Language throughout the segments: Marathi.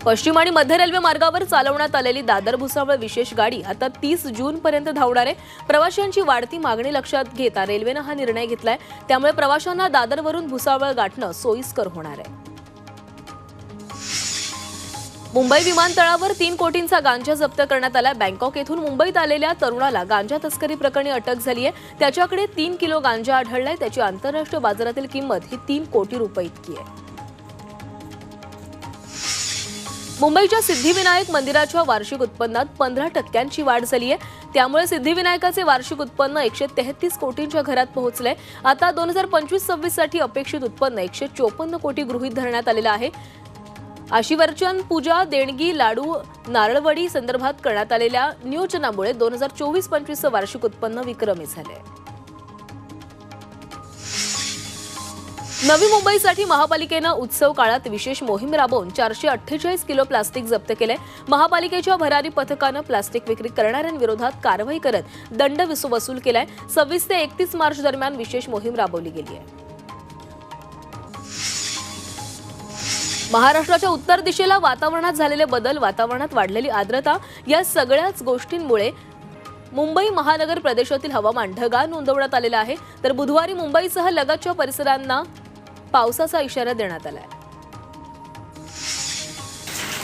पश्चिम आणि मध्य रेल्वे मार्गावर चालवण्यात आलेली दादर भुसावळ विशेष गाडी आता 30 जून पर्यंत धावणार आहे। प्रवाशांची वाढती मागणी लक्षात घेता रेल्वेने हा निर्णय घेतलाय। त्यामुळे प्रवाशांना दादरवरून भुसावळ गाठणं सोयीस्कर होणार आहे। मुंबई विमानतळावर 3 कोटींचा गांजा जप्त करण्यात आला। बँकॉक येथून मुंबईत आलेल्या तरुणाला गांजा तस्करी प्रकरणी अटक झाली आहे। त्याच्याकडे 3 किलो गांजा आढळलाय। त्याची आंतरराष्ट्रीय बाजारातील किंमत ही 3 कोटी रुपये इतकी आहे। मुंबईच्या सिद्धिविनायक मंदिराच्या वार्षिक उत्पन्नात 15% वाढ झाली आहे। त्यामुळे सिद्धिविनायकाचे वार्षिक उत्पन्न 133 कोटींच्या घरात पोहोचले। आता 2025-26 साठी अपेक्षित उत्पन्न 154 कोटी गृहीत धरण्यात आलेले आहे। आशीर्वचन पूजा देणगी लाडू नारळवडी संदर्भात करण्यात आलेल्या नियोजनामुळे 2024-25 वार्षिक उत्पन्न विक्रमी झाले। नवी मुंबईसाठी महापालिकेने उत्सव काळात विशेष मोहीम राबवून 448 किलो प्लास्टिक जप्त केले। महापालिकेच्या भरारी पथकाने प्लास्टिक विक्री करणाऱ्यांविरोधात कारवाई करत दंड वसूल केलाय। 26 ते 31 मार्च दरम्यान विशेष मोहीम राबवली गेली आहे। महाराष्ट्राच्या उत्तर दिशेला वातावरणात झालेले बदल, वातावरणात वाढलेली आर्द्रता या सगळ्याच गोष्टींमुळे मुंबई महानगर प्रदेशातील हवामान ढगाळ नोंदवण्यात आलेलं आहे। तर बुधवारी मुंबईसह लगतच्या परिसरांना पावसाचा इशारा देण्यात आलाय।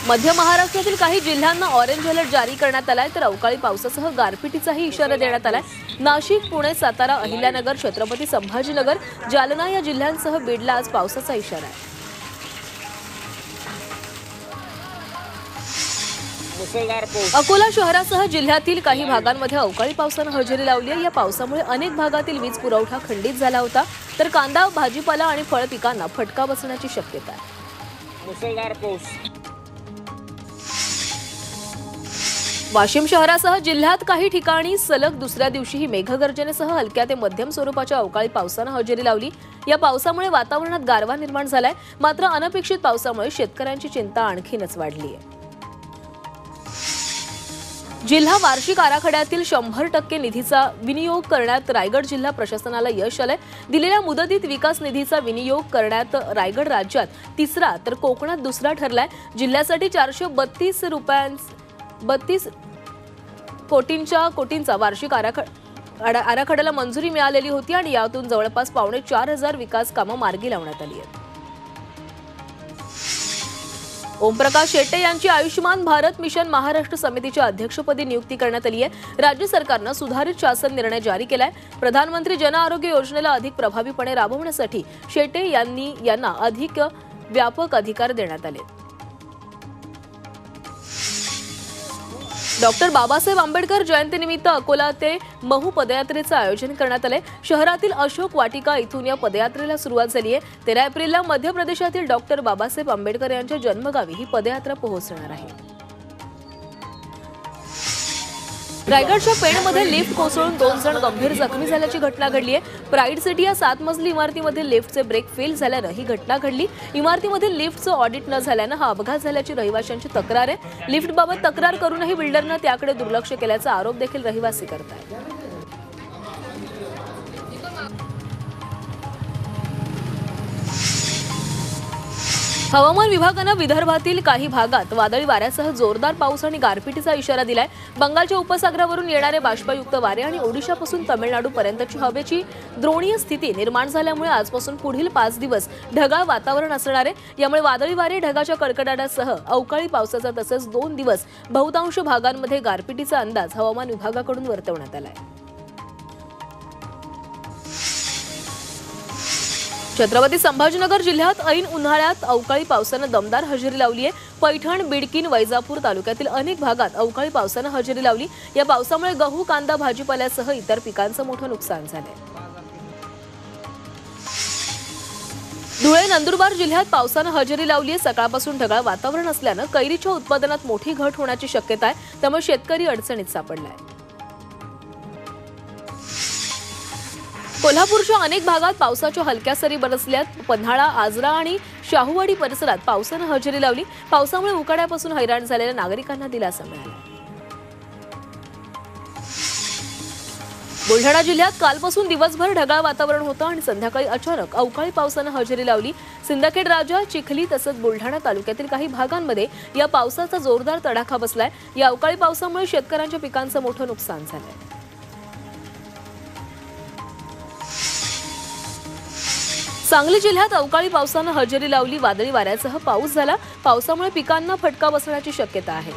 मध्य महाराष्ट्रातील काही जिल्ह्यांना ऑरेंज अलर्ट जारी करण्यात आलाय। तर अवकाळी पावसासह गारपिटीचाही इशारा देण्यात आलाय। नाशिक, पुणे, सातारा, अहिल्यानगर, छत्रपती संभाजीनगर, जालना या जिल्ह्यांसह बीडला आज पावसाचा इशारा आहे। अकोला शहरासह जिल्ह्यातील काही भागांमध्ये अवकाळी पावसाने हजेरी लावली आहे। या पावसामुळे अनेक भागातील वीज पुरवठा खंडित झाला होता। तर कांदा, भाजीपाला आणि फळ पिकांना फटका बसण्याची शक्यता आहे। मुसळधार पाऊस वाशिम शहरासह जिल्ह्यात काही ठिकाणी सलग दुसऱ्या दिवशीही मेघगर्जनेसह हलक्या ते मध्यम स्वरूपाच्या अवकाळी पावसाने हजेरी लावली। या पावसामुळे वातावरणात गारवा निर्माण झालाय। मात्र अनपेक्षित पावसामुळे शेतकऱ्यांची चिंता आणखीनच वाढली आहे। जिल्हा वार्षिक आराखड्यातील 100% निधीचा विनियोग करण्यात रायगड जिल्हा प्रशासनाला यश आलंय। दिलेल्या मुदतीत विकास निधीचा विनियोग करण्यात रायगड राज्यात तिसरा तर कोकणात दुसरा ठरलाय। जिल्ह्यासाठी 432 कोटींचा वार्षिक आराखड्याला मंजुरी मिळालेली होती आणि यातून जवळपास 4,500 विकास कामं मार्गी लावण्यात आली आहेत। ओमप्रकाश शेट्टे यांची आयुष्यमान भारत मिशन महाराष्ट्र समितीच्या अध्यक्षपदी नियुक्ती करण्यात आली आहे। राज्य सरकारने सुधारित शासन निर्णय जारी केलाय। प्रधानमंत्री जन आरोग्य योजनेला अधिक प्रभावीपणे राबवण्यासाठी शेट्टे यांना अधिक व्यापक अधिकार देण्यात आले। डॉक्टर बाबासाहेब आंबेडकर जयंतीनिमित्त अकोला ते महू पदयात्रेचे आयोजन करण्यात आले। शहरातील अशोक वाटिका इथून या पदयात्रेला सुरुवात झाली आहे। 13 एप्रिलला मध्य प्रदेशातील डॉक्टर बाबासाहेब आंबेडकर यांच्या जन्मगावी ही पदयात्रा पोहोचणार आहे। रायगडच्या पेणमध्ये लिफ्ट कोसळून 2 जण गंभीर जखमी झाल्याची घटना घडली आहे। प्राईड सिटी या 7 मजली इमारतीमध्ये लिफ्टचे ब्रेक फेल झाल्याने ही घटना घडली। इमारतीमध्ये लिफ्टचं ऑडिट न झाल्याने हा अपघात झाल्याची रहिवाशांची तक्रार आहे। लिफ्टबाबत तक्रार करूनही बिल्डरने त्याकडे दुर्लक्ष केल्याचा आरोप देखील रहिवासी करतात। हवामान विभागाने विदर्भातील काही भागात वादळी वाऱ्यासह जोरदार पाऊस आणि गारपिटीचा इशारा दिलाय। बंगालच्या उपसागरावरून येणारे बाष्पयुक्त वारे आणि ओडिशापासून तमिळनाडू पर्यंतची हवेची द्रोणीय स्थिती निर्माण झाल्यामुळे आजपासून पुढील 5 दिवस ढगाळ वातावरण असणार आहे। यामुळे वादळी वारे, ढगाच्या कडकडाटासह अवकाळी पावसाचा तसंच 2 दिवस बहुतांश भागांमध्ये गारपिटीचा अंदाज हवामान विभागाकडून वर्तवण्यात आलाय। छत्रपती संभाजीनगर जिल्ह्यात ऐन उन्हाळ्यात अवकाळी पावसाने दमदार हजेरी लावली आहे। पैठण, बिडकीन, वैजापूर तालुक्यातील अनेक भागात अवकाळी पावसाने हजेरी लावली। या पावसामुळे गहू, कांदा, भाजीपाल्यासह इतर पिकांचं मोठं नुकसान झालंय। धुळे, नंदुरबार जिल्ह्यात पावसाने हजेरी लावली आहे। सकाळपासून ढगाळ वातावरण असल्याने कैरीच्या उत्पादनात मोठी घट होण्याची शक्यता आहे। त्यामुळे शेतकरी अडचणीत सापडलाय। कोल्हापूरच्या अनेक भागात पावसाच्या हलक्या सरी बरसल्यात। पन्हाळा, आजरा आणि शाहूवाडी परिसरात पावसाने हजेरी लावली। पावसामुळे उकाड्यापासून हैराण झालेल्या नागरिकांना दिलासा मिळाला। बुलढाणा जिल्ह्यात कालपासून दिवसभर ढगाळ वातावरण होतं आणि संध्याकाळी अचानक अवकाळी पावसानं हजेरी लावली। सिंदखेड राजा, चिखली तसंच बुलढाणा तालुक्यातील काही भागांमध्ये या पावसाचा जोरदार तडाखा बसलाय। या अवकाळी पावसामुळे शेतकऱ्यांच्या पिकांचं मोठं नुकसान झालंय। सांगली जिल्ह्यात अवकाळी पावसानं हजेरी लावली। वादळी वाऱ्यासह पाऊस झाला। पावसामुळे पिकांना फटका बसण्याची शक्यता आहे।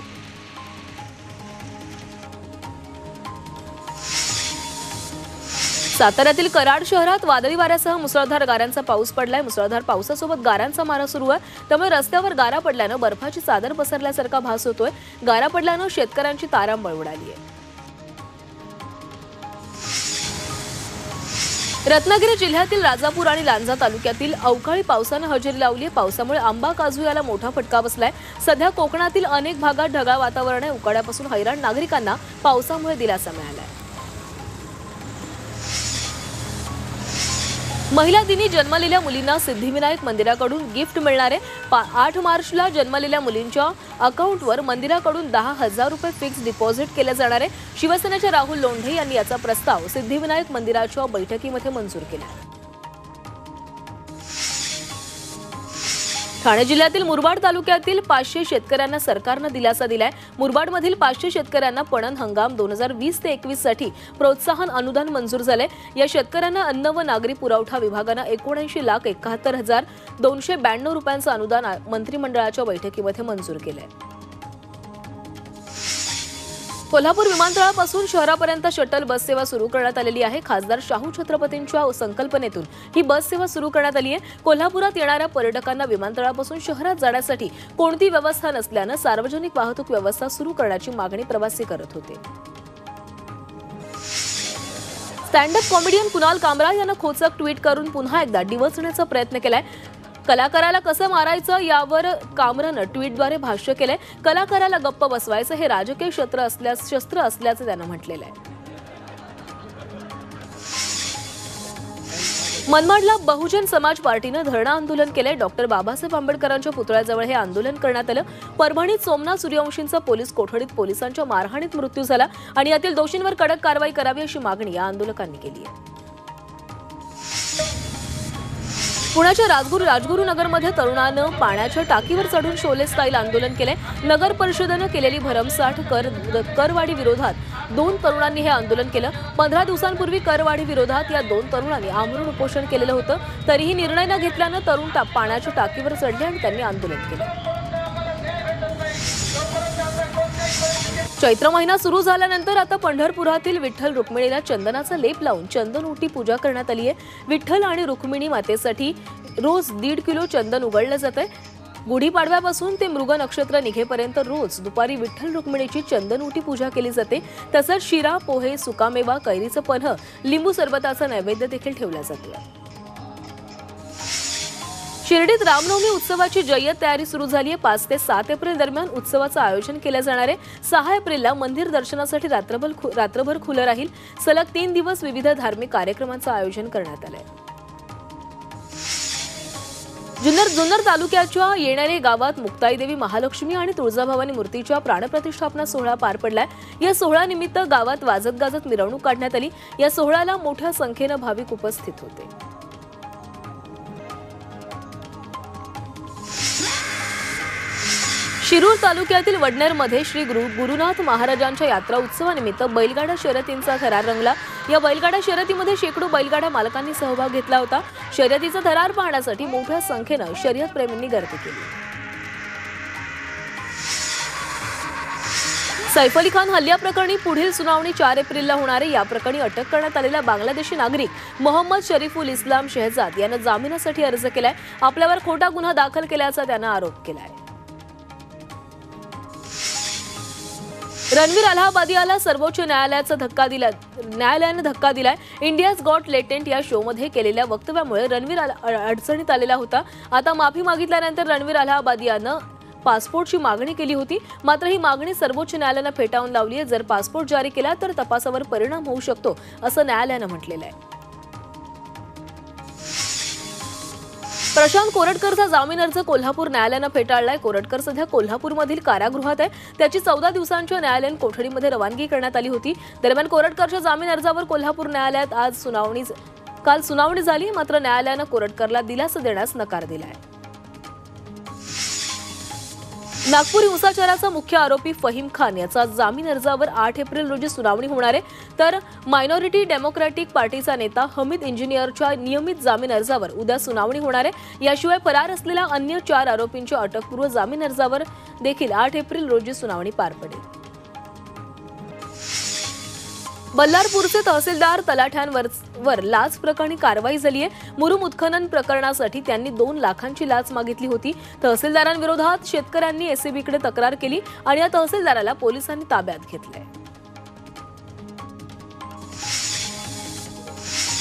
साताऱ्यातील कराड शहरात वादळी वाऱ्यासह मुसळधार गारांचा पाऊस पडलाय। मुसळधार पावसासोबत गारांचा मारा सुरू आहे, त्यामुळे रस्त्यावर गारा पडल्यानं बर्फाची चादर पसरल्यासारखा भास होतोय। गारा पडल्यानं शेतकऱ्यांची तारांबळ उडाली आहे। रत्नागिरी जिल्ह्यातील राजापूर आणि लांजा तालुक्यातील अवकाळी पावसानं हजेरी लावली। पावसामुळे आंबा, काजू याला मोठा फटका बसलाय। सध्या कोकणातील अनेक भागात ढगाळ वातावरण आहे। उकाड्यापासून हैराण नागरिकांना पावसामुळे दिलासा मिळालाय। महिला दिनी जन्मलेल्या मुलींना सिद्धिविनायक मंदिराकडून गिफ्ट मिळणार आहे। 8 मार्चला जन्मलेल्या मुलींच्या अकाउंटवर मंदिराकडून 10,000 रुपये फिक्स डिपॉझिट केले जाणार आहे। शिवसेनेचे राहुल लोंढे यांनी याचा प्रस्ताव सिद्धिविनायक मंदिराच्या बैठकीमध्ये मंजूर केला। ठाणे जिल्ह्यातील मुरबाड तालुक्यातील 500 शेतकऱ्यांना सरकारने दिलासा दिलाय। मुरबाडमधील 500 शेतकऱ्यांना पणन हंगाम 2020 ते 21 साठी प्रोत्साहन अनुदान मंजूर झाले। या शेतकऱ्यांना अन्न व नागरी पुरवठा विभागाने 79,71,292 रुपयांचं अनुदान मंत्रिमंडळाच्या बैठकीमध्ये मंजूर केलंय। कोल्हापूर विमानतळापासून शहरापर्यंत शटल बस सेवा सुरू करण्यात आलेली आहे। खासदार शाहू छत्रपतींच्या संकल्पनेतून ही बस सेवा सुरू करण्यात आली आहे। कोल्हापुरात येणाऱ्या पर्यटकांना विमानतळापासून शहरात जाण्यासाठी कोणती व्यवस्था नसल्याने सार्वजनिक वाहतूक व्यवस्था सुरू करण्याची मागणी प्रवासी करत होते। स्टँड अप कॉमेडियन कुणाल कामरा यानं खोचक ट्विट करून पुन्हा एकदा डिवचण्याचा प्रयत्न केलाय। कलाकाराला कसं मारायचं यावर कामरानं ट्विटद्वारे भाष्य केलंय। कलाकाराला गप्प बसवायचं हे राजकीय शस्त्र असल्याचं त्यानं म्हटलेलं आहे। मनमाडला बहुजन समाज पार्टीनं धरणं आंदोलन केलंय। डॉक्टर बाबासाहेब आंबेडकरांच्या पुतळ्याजवळ हे आंदोलन करण्यात आलं। परभणीत सोमनाथ सूर्यवंशींचा पोलीस कोठडीत पोलिसांच्या मारहाणीत मृत्यू झाला आणि यातील दोषींवर कडक कारवाई करावी अशी मागणी या आंदोलकांनी केली आहे। पुण्याच्या राजगुरुनगरमध्ये तरुणानं पाण्याच्या टाकीवर चढून शोले स्टाईल आंदोलन केले। नगर परिषदेनं केलेली भरमसाठ करवाढी विरोधात 2 तरुणांनी हे आंदोलन केलं। 15 दिवसांपूर्वी करवाढी विरोधात या 2 तरुणांनी आमरण उपोषण केलेलं होतं, तरीही निर्णय न घेतल्यानं तरुण पाण्याच्या टाकीवर चढले आणि त्यांनी आंदोलन केलं। चैत्र महिना सुरू झाल्यानंतर आता पंढरपुरातील विठ्ठल रुक्मिणीला चंदनाचा लेप लावून चंदन ओटी पूजा करण्यात आली आहे। विठ्ठल आणि रुक्मिणी मातेसाठी रोज 1.5 किलो चंदन उघडलं जातंय। गुढीपाडव्यापासून ते मृग नक्षत्र निघेपर्यंत रोज दुपारी विठ्ठल रुक्मिणीची चंदन ओटी पूजा केली जाते। तसंच शिरा, पोहे, सुकामेवा, कैरीचं पन्ह, लिंबू सरबताचा नैवेद्य देखील ठेवला जातो। शिर्डीत रामनवमी उत्सवाची जय्यत तयारी सुरू झाली आहे। 5 ते 7 एप्रिल दरम्यान उत्सवाचं आयोजन केलं जाणार आहे। 6 एप्रिलला मंदिर दर्शनासाठी रात्रभर खुलं राहील। सलग 3 दिवस विविध धार्मिक कार्यक्रमांचं आयोजन करण्यात आलंय। जुन्नर तालुक्याच्या येणारे गावात मुक्ताईदेवी महालक्ष्मी आणि तुळजाभवानी मूर्तीच्या प्राणप्रतिष्ठापना सोहळा पार पडलाय। या सोहळ्यानिमित्त गावात वाजत गाजत मिरवणूक काढण्यात आली। या सोहळ्याला मोठ्या संख्येनं भाविक उपस्थित होते। शिरूर तालुक्यातील वडनेरमध्ये श्री गुरुनाथ महाराजांच्या यात्रा उत्सवानिमित्त बैलगाडा शर्यतींचा थरार रंगला। या बैलगाडा शर्यतीमध्ये शेकडो बैलगाडा मालकांनी सहभाग घेतला होता। शर्यतीचा थरार पाहण्यासाठी मोठ्या संख्येनं शर्यत प्रेमींनी गर्दी केली। सैफ अली खान हल्ल्याप्रकरणी पुढील सुनावणी 4 एप्रिलला होणार आहे। या प्रकरणी अटक करण्यात आलेला बांगलादेशी नागरिक मोहम्मद शरीफुल इस्लाम शहजाद यानं जामिनासाठी अर्ज केलाय। आपल्यावर खोटा गुन्हा दाखल केल्याचा त्यानं आरोप केलाय। रणवीर अलाहाबादियाला सर्वोच्च न्यायालयानं धक्का दिलाय। इंडियाज गॉट लेटेंट या शोमध्ये केलेल्या वक्तव्यामुळे रणवीर अडचणीत आलेला होता। आता माफी मागितल्यानंतर रणवीर अलाहाबादियानं पासपोर्टची मागणी केली होती, मात्र ही मागणी सर्वोच्च न्यायालयानं फेटाळून लावली आहे। जर पासपोर्ट जारी केला तर तपासावर परिणाम होऊ शकतो असं न्यायालयानं म्हटलेलं आहे। प्रशांत कोरटकरचा जामीन अर्ज कोल्हापूर न्यायालयानं फेटाळलाय। कोरटकर सध्या कोल्हापूरमधील कारागृहात आहे। त्याची 14 दिवसांच्या न्यायालयीन कोठडीमध्ये रवानगी करण्यात आली होती। दरम्यान कोरटकरच्या जामीन अर्जावर कोल्हापूर न्यायालयात काल सुनावणी झाली, मात्र न्यायालयानं कोरटकरला दिलासा देण्यास नकार दिलाय। नागपूर हिंसाचाराचा मुख्य आरोपी फहीम खान याचा जामीन अर्जावर 8 एप्रिल रोजी सुनावणी होणार आहे, तर मायनॉरिटी डेमोक्रॅटिक पार्टीचा नेता हमीद इंजिनियरच्या नियमित जामीन अर्जावर उद्या सुनावणी होणार आहे। याशिवाय फरार असलेल्या अन्य 4 आरोपींच्या अटकपूर्व जामीन अर्जावर देखील 8 एप्रिल रोजी सुनावणी पार पडेल। बल्लारपूरचे तहसीलदार तलाठ्यांवर लाच प्रकरणी कारवाई झाली आहे। मुरुम उत्खनन प्रकरणासाठी त्यांनी 2 लाखांची लाच मागितली होती। तहसीलदारांविरोधात शेतकऱ्यांनी एसीबीकडे तक्रार केली आणि या तहसीलदाराला पोलिसांनी ताब्यात घेतले।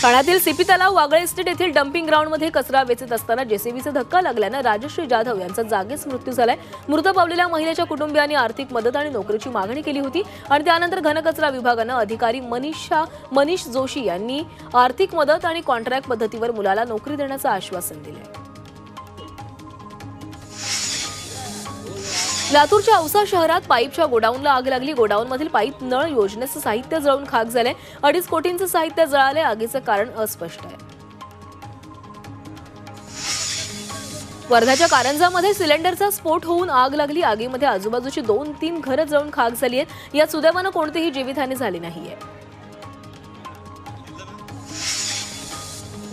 ठाण्यातील सीपी तलाव वागळे इस्टेट येथील डम्पिंग ग्राउंडमध्ये कचरा वेचत असताना जेसीबीचा धक्का लागल्याने राजश्री जाधव यांचा जागीच मृत्यू झालाय। मृत पावलेल्या महिलेच्या कुटुंबियांनी आर्थिक मदत आणि नोकरीची मागणी केली होती आणि त्यानंतर घनकचरा विभागानं अधिकारी मनीष जोशी यांनी आर्थिक मदत आणि कॉन्ट्रॅक्ट पद्धतीवर मुलाला नोकरी देण्याचं आश्वासन दिले। लातूरच्या औसा शहरात पाईपच्या गोडाऊनला आग लागली। गोडाऊनमधील पाईप नळ योजनेचं साहित्य जळून खाक झालंय। 2.5 कोटींचं साहित्य जळालंय। आगीचं कारण अस्पष्ट आहे। वर्ध्याच्या कारंजामध्ये सिलेंडरचा स्फोट होऊन आग लागली। आगीमध्ये आजूबाजूची 2-3 घरं जळून खाक झाली आहेत। यात सुदैवानं कोणतीही जीवितहानी झाली नाहीये।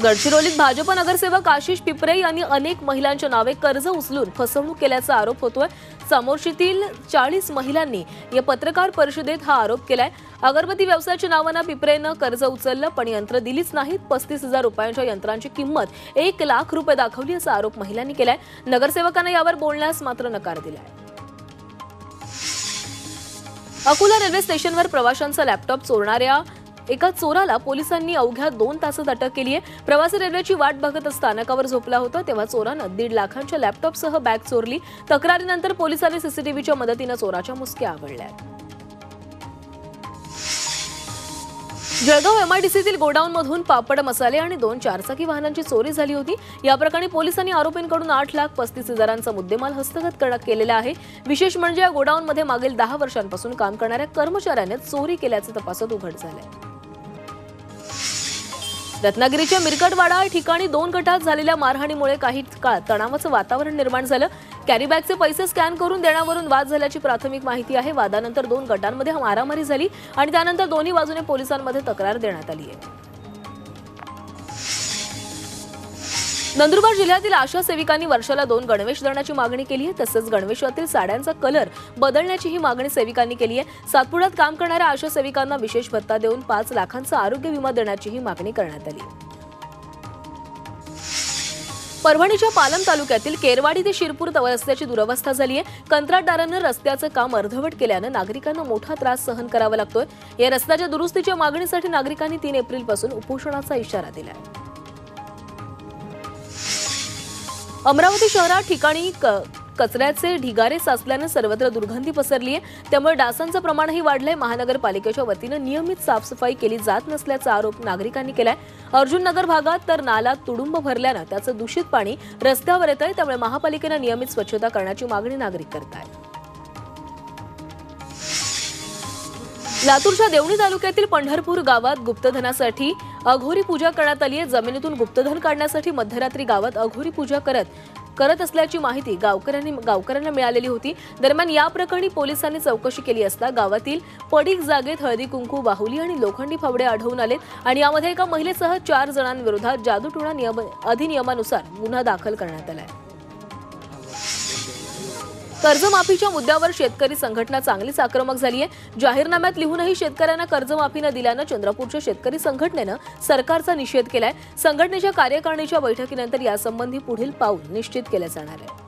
गडचिरोलीत भाजप नगरसेवक आशिष पिपरे यांनी अनेक महिलांच्या नावे कर्ज उचलून फसवणूक केल्याचा आरोप होतोय। समोरशीतील 40 महिलांनी या पत्रकार परिषदेत हा आरोप केलाय। अगरबत्ती व्यवसायाच्या नावानं पिपरेनं कर्ज उचललं, पण यंत्र दिलीच नाहीत। 35,000 रुपयांच्या यंत्रांची किंमत 1 लाख रुपये दाखवली असा आरोप महिलांनी केलाय। नगरसेवकांना यावर बोलण्यास मात्र नकार दिलाय। अकोला रेल्वे स्टेशनवर प्रवाशांचा लॅपटॉप चोरणाऱ्या एका चोराला पोलिसांनी अवघ्या 2 तासात अटक केली आहे। प्रवासी रेल्वेची वाट बघत स्थानकावर झोपला होता तेव्हा चोरानं 1.5 लाखांच्या लॅपटॉपसह बॅग चोरली। तक्रारीनंतर पोलिसांनी सीसीटीव्हीच्या मदतीने चोराच्या मुसक्या आवळल्या। जळगाव एमआयडीसीतील गोडाऊनमधून पापड मसाले आणि 2 चारचाकी वाहनांची चोरी झाली होती। या प्रकरणी पोलिसांनी आरोपींकडून 8,35,000चा मुद्देमाल हस्तगत केलेला आहे। विशेष म्हणजे या गोडाऊनमध्ये मागील 10 वर्षांपासून काम करणाऱ्या कर्मचाऱ्याने चोरी केल्याचं तपासात उघड झालंय। रत्नागिरीच्या मिरकटवाडा ठिकाणी 2 गटात झालेल्या मारहाणीमुळे काही काळ तणावाचं वातावरण निर्माण झालं। कॅरीबॅगचे पैसे स्कॅन करून देण्यावरून वाद झाल्याची प्राथमिक माहिती आहे। वादानंतर 2 गटांमध्ये मारामारी झाली आणि त्यानंतर दोन्ही बाजूने पोलिसांमध्ये तक्रार देण्यात आली आहे। नंदुरबार जिल्ह्यातील आशा सेविकांनी वर्षाला 2 गणवेश देण्याची मागणी केली आहे। तसंच गणवेशातील साड्यांचा कलर बदलण्याचीही मागणी सेविकांनी केली आहे। सातपुड्यात काम करणाऱ्या आशा सेविकांना विशेष भत्ता देऊन 5 लाखांचा आरोग्य विमा देण्याचीही मागणी करण्यात आली। परभणीच्या पालम तालुक्यातील केरवाडी ते शिरपूर रस्त्याची दुरवस्था झाली आहे। कंत्राटदारानं रस्त्याचं काम अर्धवट केल्यानं नागरिकांना मोठा त्रास सहन करावा लागतोय। या रस्त्याच्या दुरुस्तीच्या मागणीसाठी नागरिकांनी 3 एप्रिलपासून उपोषणाचा इशारा दिलाय। अमरावती शहरात ठिकाणी कचऱ्याचे ढिगारे साचल्याने सर्वत्र दुर्गंधी पसरली आहे। त्यामुळे डासांचं प्रमाणही वाढलंय। महानगरपालिकेच्या वतीनं नियमित साफसफाई केली जात नसल्याचा आरोप नागरिकांनी केलाय। अर्जुन नगर भागात तर नाला तुडुंब भरल्यानं त्याचं दूषित पाणी रस्त्यावर येतंय। त्यामुळे महापालिकेनं नियमित स्वच्छता करण्याची मागणी नागरिक करतायत। लातूरच्या देवणी तालुक्यातील पंढरपूर गावात गुप्तधनासाठी अघोरी पूजा करण्यात आली आहे। जमिनीतून गुप्तधन काढण्यासाठी मध्यरात्री गावात अघोरी पूजा करत असल्याची माहिती गावकऱ्यांना मिळालेली होती। दरम्यान या प्रकरणी पोलिसांनी चौकशी केली असता गावातील पडीक जागेत हळदी कुंकू, बाहुली आणि लोखंडी फावडे आढळून आले आणि यामध्ये एका महिलेसह 4 जणांविरोधात जादूटोणा अधिनियमानुसार गुन्हा दाखल करण्यात आलाय। कर्जमाफीच्या मुद्द्यावर शेतकरी संघटना चांगलीच आक्रमक झाली आहे। जाहीरनाम्यात लिहूनही शेतकऱ्यांना कर्जमाफी न दिल्यानं चंद्रपूरच्या शेतकरी संघटनेनं सरकारचा निषेध केलाय। संघटनेच्या कार्यकारिणीच्या बैठकीनंतर यासंबंधी पुढील पाऊल निश्चित केलं जाणार आहे।